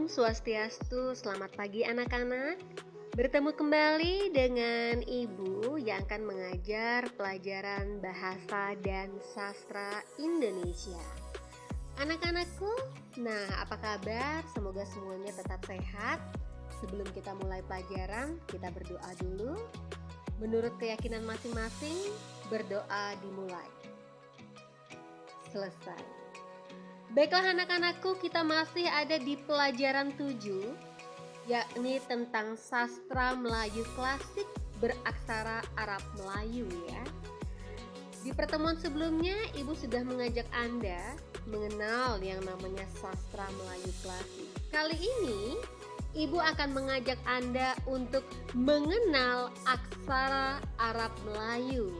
Om Swastiastu, selamat pagi anak-anak. Bertemu kembali dengan Ibu yang akan mengajar pelajaran Bahasa dan Sastra Indonesia. Anak-anakku, nah apa kabar? Semoga semuanya tetap sehat. Sebelum kita mulai pelajaran, kita berdoa dulu. Menurut keyakinan masing-masing, berdoa dimulai. Selesai. Baiklah anak-anakku, kita masih ada di pelajaran 7, yakni tentang sastra Melayu klasik beraksara Arab Melayu ya. Di pertemuan sebelumnya, Ibu sudah mengajak Anda mengenal yang namanya sastra Melayu klasik. Kali ini, Ibu akan mengajak Anda untuk mengenal aksara Arab Melayu.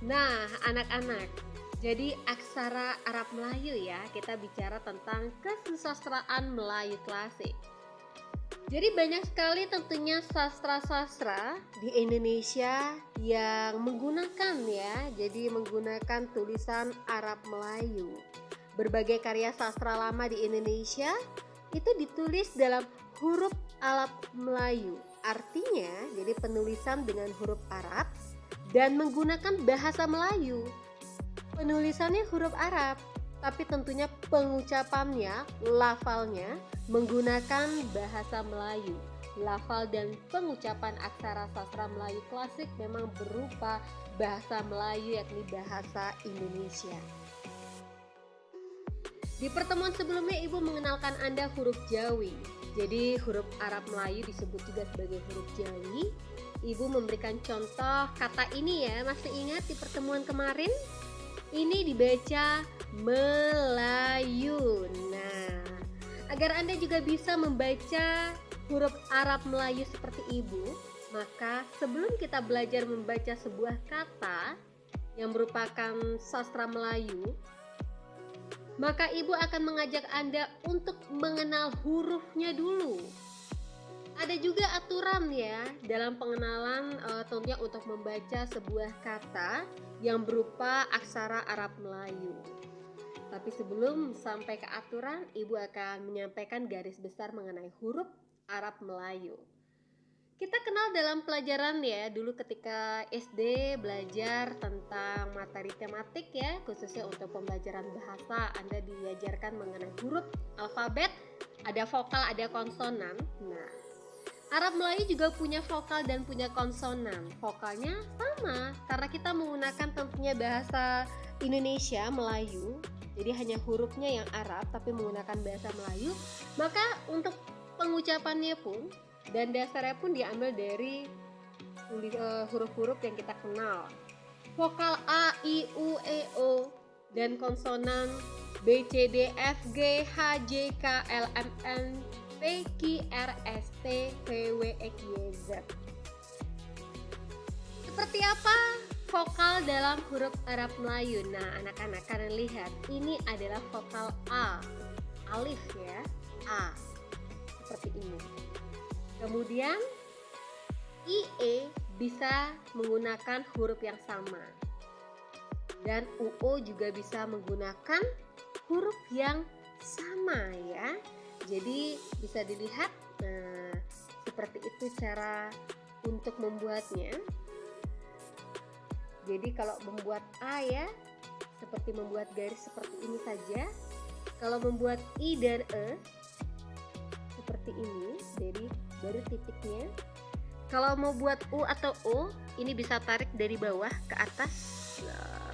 Nah, anak-anak, jadi aksara Arab Melayu ya, kita bicara tentang kesusastraan Melayu klasik. Jadi banyak sekali tentunya sastra-sastra di Indonesia yang menggunakan ya, jadi menggunakan tulisan Arab Melayu. Berbagai karya sastra lama di Indonesia itu ditulis dalam huruf Arab Melayu. Artinya jadi penulisan dengan huruf Arab dan menggunakan bahasa Melayu. Penulisannya huruf Arab, tapi tentunya pengucapannya, lafalnya menggunakan bahasa Melayu. Lafal dan pengucapan aksara sastra Melayu klasik memang berupa bahasa Melayu, yakni bahasa Indonesia. Di pertemuan sebelumnya Ibu mengenalkan Anda huruf Jawi. Jadi huruf Arab Melayu disebut juga sebagai huruf Jawi. Ibu memberikan contoh kata ini ya, masih ingat di pertemuan kemarin? Ini dibaca Melayu. Nah, agar Anda juga bisa membaca huruf Arab Melayu seperti Ibu, maka sebelum kita belajar membaca sebuah kata yang merupakan sastra Melayu, maka Ibu akan mengajak Anda untuk mengenal hurufnya dulu. Ada juga aturan ya dalam pengenalan tentunya untuk membaca sebuah kata yang berupa aksara Arab Melayu. Tapi sebelum sampai ke aturan, Ibu akan menyampaikan garis besar mengenai huruf Arab Melayu. Kita kenal dalam pelajaran ya, dulu ketika SD belajar tentang materi tematik ya, khususnya untuk pembelajaran bahasa, Anda diajarkan mengenai huruf, alfabet, ada vokal, ada konsonan. Nah, Arab Melayu juga punya vokal dan punya konsonan. Vokalnya sama, karena kita menggunakan tentunya bahasa Indonesia, Melayu. Jadi hanya hurufnya yang Arab, tapi menggunakan bahasa Melayu. Maka untuk pengucapannya pun, dan dasarnya pun diambil dari huruf-huruf yang kita kenal. Vokal A, I, U, E, O, dan konsonan B, C, D, F, G, H, J, K, L, M, N, P, Q, R, S, T, V, W, X, Y, Z. Seperti apa vokal dalam huruf Arab Melayu? Nah, anak-anak kalian lihat, ini adalah vokal A, alif ya, A, seperti ini. Kemudian IE bisa menggunakan huruf yang sama, dan UO juga bisa menggunakan huruf yang sama ya. Jadi bisa dilihat, nah seperti itu cara untuk membuatnya. Jadi kalau membuat A ya, seperti membuat garis seperti ini saja. Kalau membuat I dan E, seperti ini, jadi baru titiknya. Kalau mau buat U atau O, ini bisa tarik dari bawah ke atas.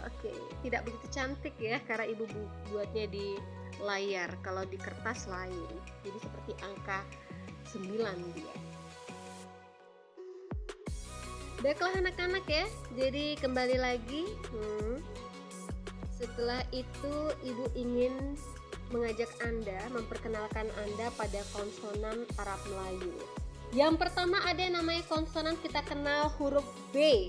Oke, tidak begitu cantik ya, karena Ibu buatnya di layar, kalau di kertas lain. Jadi seperti angka 9 dia. Baiklah anak-anak ya, jadi kembali lagi. Setelah itu Ibu ingin mengajak Anda, memperkenalkan Anda pada konsonan Arab Melayu. Yang pertama ada yang namanya konsonan, kita kenal huruf B.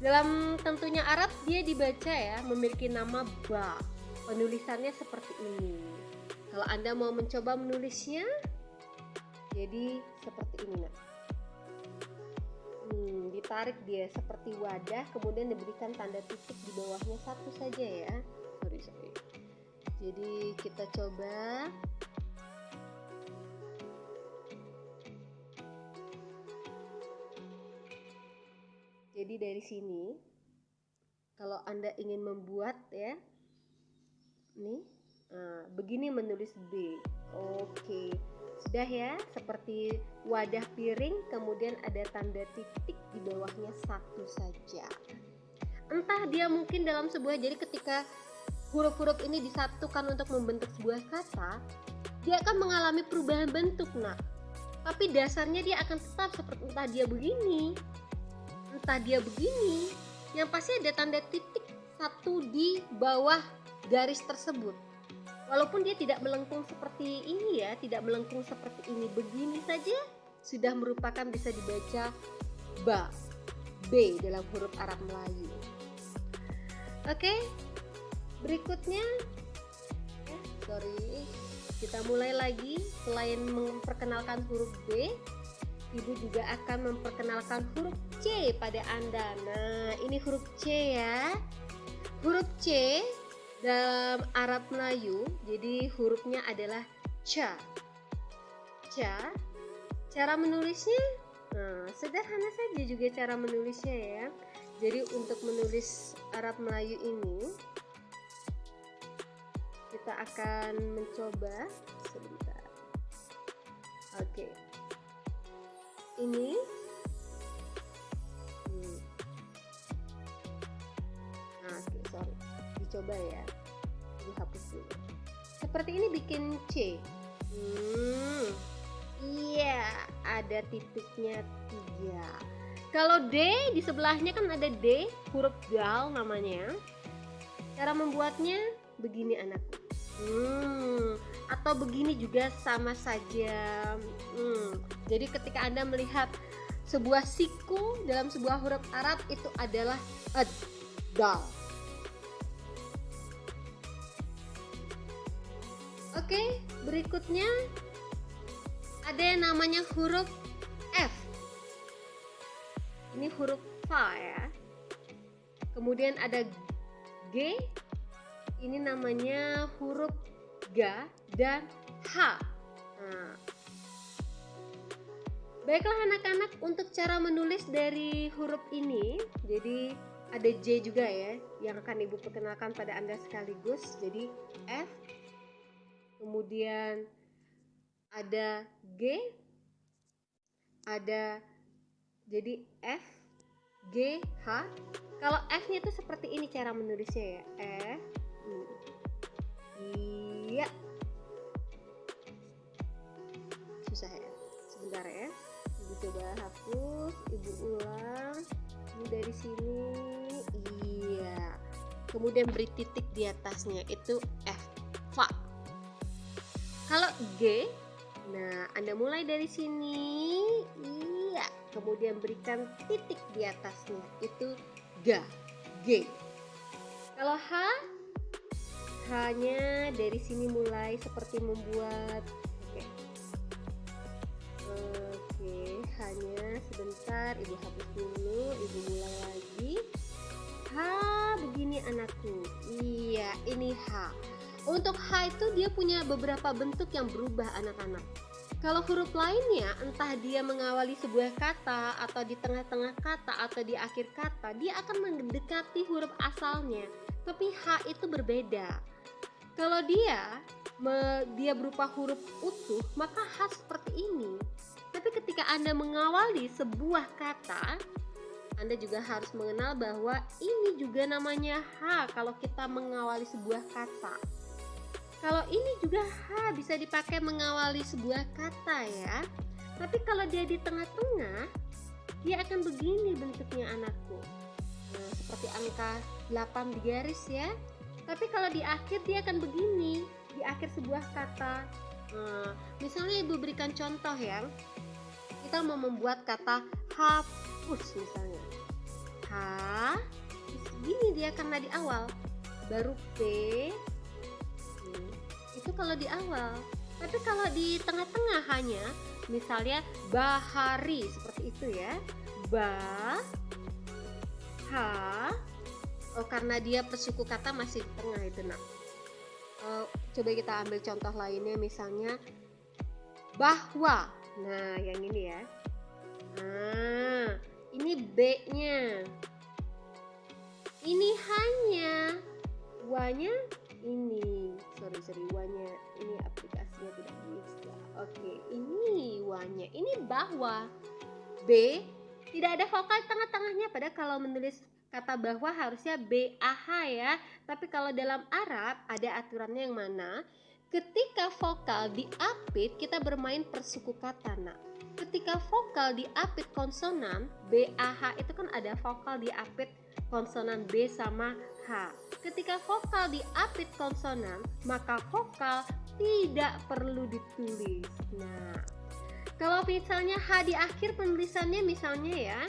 Dalam tentunya Arab dia dibaca ya, memiliki nama ba. Penulisannya seperti ini. Kalau Anda mau mencoba menulisnya, jadi seperti ini nah. Ditarik dia seperti wadah, kemudian diberikan tanda titik di bawahnya satu saja ya. Sorry. Jadi kita coba Jadi dari sini kalau Anda ingin membuat ya, nih begini menulis B. Oke, sudah ya, seperti wadah piring, kemudian ada tanda titik di bawahnya satu saja. Entah dia mungkin dalam sebuah, jadi ketika huruf-huruf ini disatukan untuk membentuk sebuah kata, dia akan mengalami perubahan bentuk, nak. Tapi dasarnya dia akan tetap seperti entah dia begini, yang pasti ada tanda titik satu di bawah garis tersebut. Walaupun dia tidak melengkung seperti ini ya, tidak melengkung seperti ini, begini saja sudah merupakan bisa dibaca B dalam huruf Arab Melayu. Oke, berikutnya kita mulai lagi. Selain memperkenalkan huruf B, Ibu juga akan memperkenalkan huruf C pada Anda. Nah, ini huruf C ya. Huruf C dalam Arab Melayu, jadi hurufnya adalah ca. Cara menulisnya, sederhana saja juga cara menulisnya ya. Jadi untuk menulis Arab Melayu ini, kita akan mencoba sebentar. Oke. Ini dicoba ya, dihapus dulu. Seperti ini bikin C. Iya, ada titiknya 3. Kalau D di sebelahnya kan ada D, huruf dal namanya. Cara membuatnya begini anakku. Atau begini juga sama saja. Jadi ketika Anda melihat sebuah siku dalam sebuah huruf Arab, itu adalah dal. Oke, berikutnya ada yang namanya huruf F. Ini huruf Fa ya. Kemudian ada G. Ini namanya huruf G dan H. Baiklah anak-anak, untuk cara menulis dari huruf ini, jadi ada J juga ya, yang akan Ibu perkenalkan pada Anda sekaligus. Jadi F, kemudian ada G, ada jadi F, G, H. Kalau F-nya itu seperti ini cara menulisnya ya, F. Iya. Susah ya. Sebentar ya. Ibu coba hapus, Ibu ulang. Ini dari sini. Iya. Kemudian beri titik di atasnya, itu F, Fa. Kalau G, nah Anda mulai dari sini. Iya. Kemudian berikan titik di atasnya, itu G, G. Kalau H, H-nya dari sini mulai seperti membuat Oke, H-nya sebentar Ibu hapus dulu, Ibu mulai lagi. H begini anakku. Iya, ini H. Untuk H itu dia punya beberapa bentuk yang berubah anak-anak. Kalau huruf lainnya, entah dia mengawali sebuah kata atau di tengah-tengah kata atau di akhir kata, dia akan mendekati huruf asalnya. Tapi H itu berbeda. Kalau dia berupa huruf utuh, maka H seperti ini. Tapi ketika Anda mengawali sebuah kata, Anda juga harus mengenal bahwa ini juga namanya H kalau kita mengawali sebuah kata. Kalau ini juga H bisa dipakai mengawali sebuah kata ya. Tapi kalau dia di tengah-tengah, dia akan begini bentuknya anakku. Nah, seperti angka 8 di garis ya. Tapi kalau di akhir dia akan begini, di akhir sebuah kata. Misalnya Ibu berikan contoh ya. Kita mau membuat kata hapus misalnya. H, gini dia karena di awal. Baru P, itu kalau di awal. Tapi kalau di tengah-tengah hanya, misalnya bahari seperti itu ya. Karena dia persuku kata masih di tengah itu nak. Coba kita ambil contoh lainnya, misalnya bahwa. Nah yang ini ya. ini B-nya, ini H-nya, W-nya ini, sorry W-nya ini aplikasinya tidak bisa. Oke, ini W-nya, ini bahwa. B tidak ada vokal tengah-tengahnya, padahal kalau menulis kata bahwa harusnya BAH ya. Tapi kalau dalam Arab ada aturannya yang mana ketika vokal diapit kita bermain per suku kata. Nah, ketika vokal diapit konsonan BAH itu kan ada vokal diapit konsonan B sama H. Ketika vokal diapit konsonan maka vokal tidak perlu ditulis. Nah, kalau misalnya H di akhir penulisannya misalnya ya,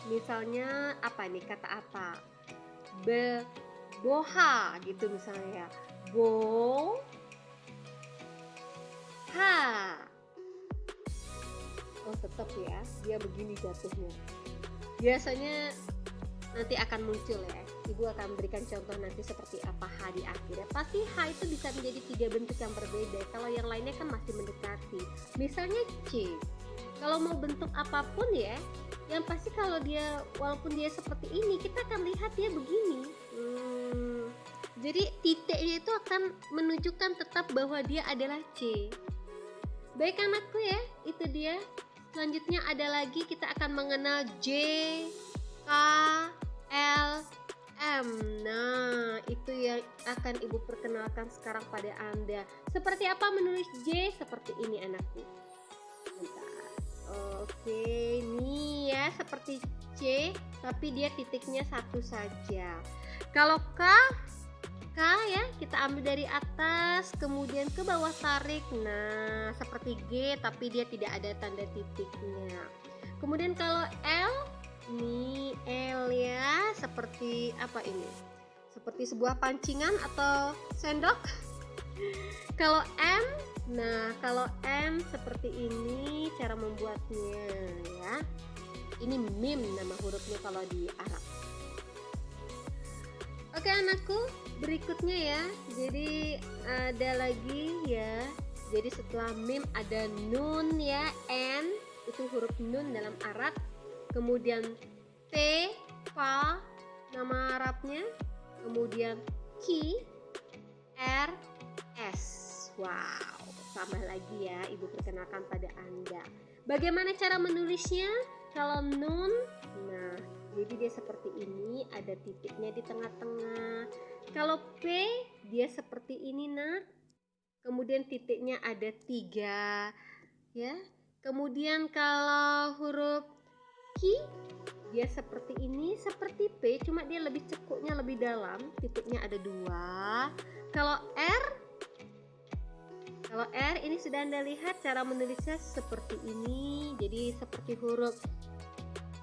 misalnya apa nih, kata apa? Boha gitu misalnya ya. Ha. Oh tetap ya, dia begini jatuhnya. Biasanya nanti akan muncul ya. Ibu akan berikan contoh nanti seperti apa H di akhir ya. Pasti H itu bisa menjadi 3 bentuk yang berbeda. Kalau yang lainnya kan masih mendekati. Misalnya C. Kalau mau bentuk apapun ya, yang pasti kalau dia walaupun dia seperti ini, kita akan lihat dia begini. Jadi titiknya itu akan menunjukkan tetap bahwa dia adalah C. Baik anakku ya, itu dia. Selanjutnya ada lagi kita akan mengenal J, K, L, M. Nah, itu yang akan Ibu perkenalkan sekarang pada Anda. Seperti apa menulis J? Seperti ini anakku. Bentar. Oke, nih ya seperti C, tapi dia titiknya satu saja. Kalau K ya kita ambil dari atas, kemudian ke bawah tarik. Nah, seperti G, tapi dia tidak ada tanda titiknya. Kemudian kalau L, ini L ya, seperti apa ini? Seperti sebuah pancingan atau sendok. Kalau M, nah kalau M seperti ini cara membuatnya ya. Ini mim nama hurufnya kalau di Arab. Oke anakku, berikutnya ya. Jadi ada lagi ya. Jadi setelah mim ada nun ya, N itu huruf nun dalam Arab. Kemudian T, Fa nama Arabnya, kemudian Q, R, S. Wow, tambah lagi ya, Ibu perkenalkan pada Anda. Bagaimana cara menulisnya? Kalau nun, nah jadi dia seperti ini, ada titiknya di tengah-tengah. Kalau P, dia seperti ini nak. Kemudian titiknya ada 3 ya. Kemudian kalau huruf Q, dia seperti ini, seperti P, cuma dia lebih cekuknya lebih dalam, titiknya ada 2. Kalau R ini sudah Anda lihat cara menulisnya seperti ini. Jadi seperti huruf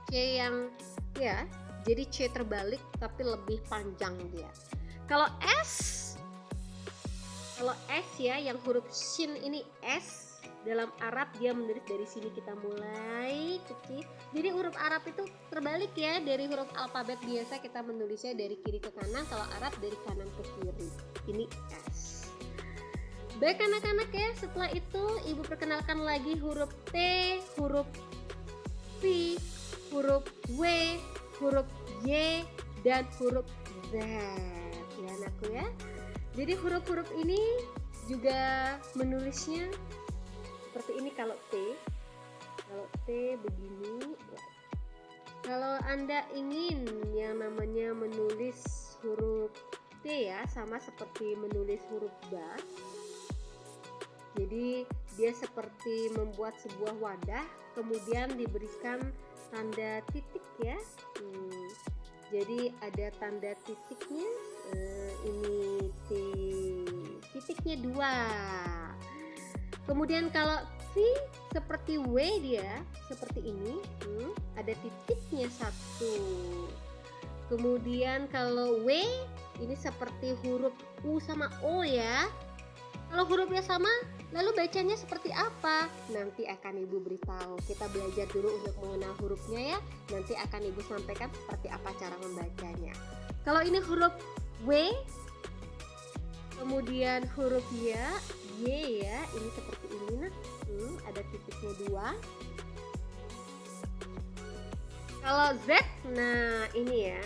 C yang ya, jadi C terbalik tapi lebih panjang dia. Kalau S ya yang huruf shin ini S dalam Arab dia menulis dari sini, kita mulai kecil. Jadi huruf Arab itu terbalik ya, dari huruf alfabet biasa kita menulisnya dari kiri ke kanan, kalau Arab dari kanan ke kiri. Ini S. Baik anak-anak ya, setelah itu Ibu perkenalkan lagi huruf T, huruf V, huruf W, huruf Y, dan huruf Z ya anakku ya. Jadi huruf-huruf ini juga menulisnya seperti ini. Kalau T begini. Kalau Anda ingin yang namanya menulis huruf T ya, sama seperti menulis huruf ba. Jadi dia seperti membuat sebuah wadah, kemudian diberikan tanda titik ya. Jadi ada tanda titiknya, ini T, titiknya 2. Kemudian kalau V seperti W dia seperti ini, ada titiknya 1. Kemudian kalau W ini seperti huruf U sama O ya. Kalau hurufnya sama, lalu bacanya seperti apa? Nanti akan Ibu beritahu. Kita belajar dulu untuk mengenal hurufnya ya. Nanti akan Ibu sampaikan seperti apa cara membacanya. Kalau ini huruf W, kemudian huruf Y ya, ini seperti ini nah. Ada titiknya 2. Kalau Z, nah ini ya.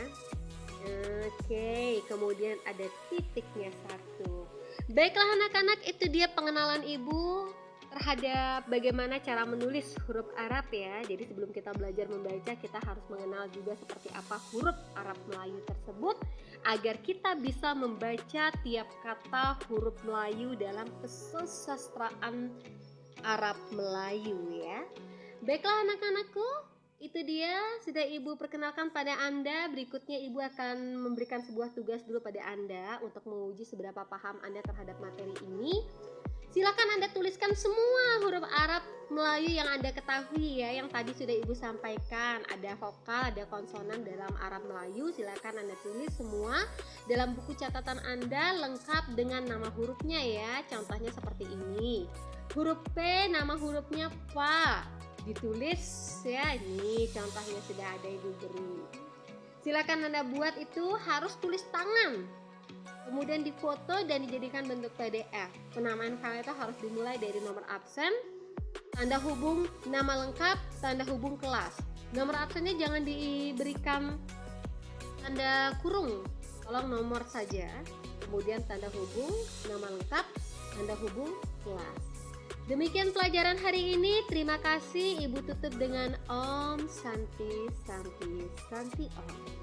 Oke, kemudian ada titiknya satu. Baiklah anak-anak, itu dia pengenalan ibu terhadap bagaimana cara menulis huruf Arab ya. Jadi sebelum kita belajar membaca, kita harus mengenal juga seperti apa huruf Arab Melayu tersebut agar kita bisa membaca tiap kata huruf Melayu dalam kesusastraan Arab Melayu ya. Baiklah anak-anakku, itu dia sudah ibu perkenalkan pada Anda. Berikutnya ibu akan memberikan sebuah tugas dulu pada Anda untuk menguji seberapa paham Anda terhadap materi ini. Silakan Anda tuliskan semua huruf Arab Melayu yang Anda ketahui ya, yang tadi sudah ibu sampaikan. Ada vokal, ada konsonan dalam Arab Melayu. Silakan Anda tulis semua dalam buku catatan Anda lengkap dengan nama hurufnya ya. Contohnya seperti ini. Huruf P, nama hurufnya Fa, ditulis ya, ini contohnya sudah ada ibu beri. Silakan Anda buat itu, harus tulis tangan, kemudian difoto dan dijadikan bentuk PDF. Penamaan file itu harus dimulai dari nomor absen, tanda hubung nama lengkap, tanda hubung kelas. Nomor absennya jangan diberikan tanda kurung, tolong nomor saja. Kemudian tanda hubung nama lengkap, tanda hubung kelas. Demikian pelajaran hari ini. Terima kasih. Ibu tutup dengan Om Santi Santi Santi Om.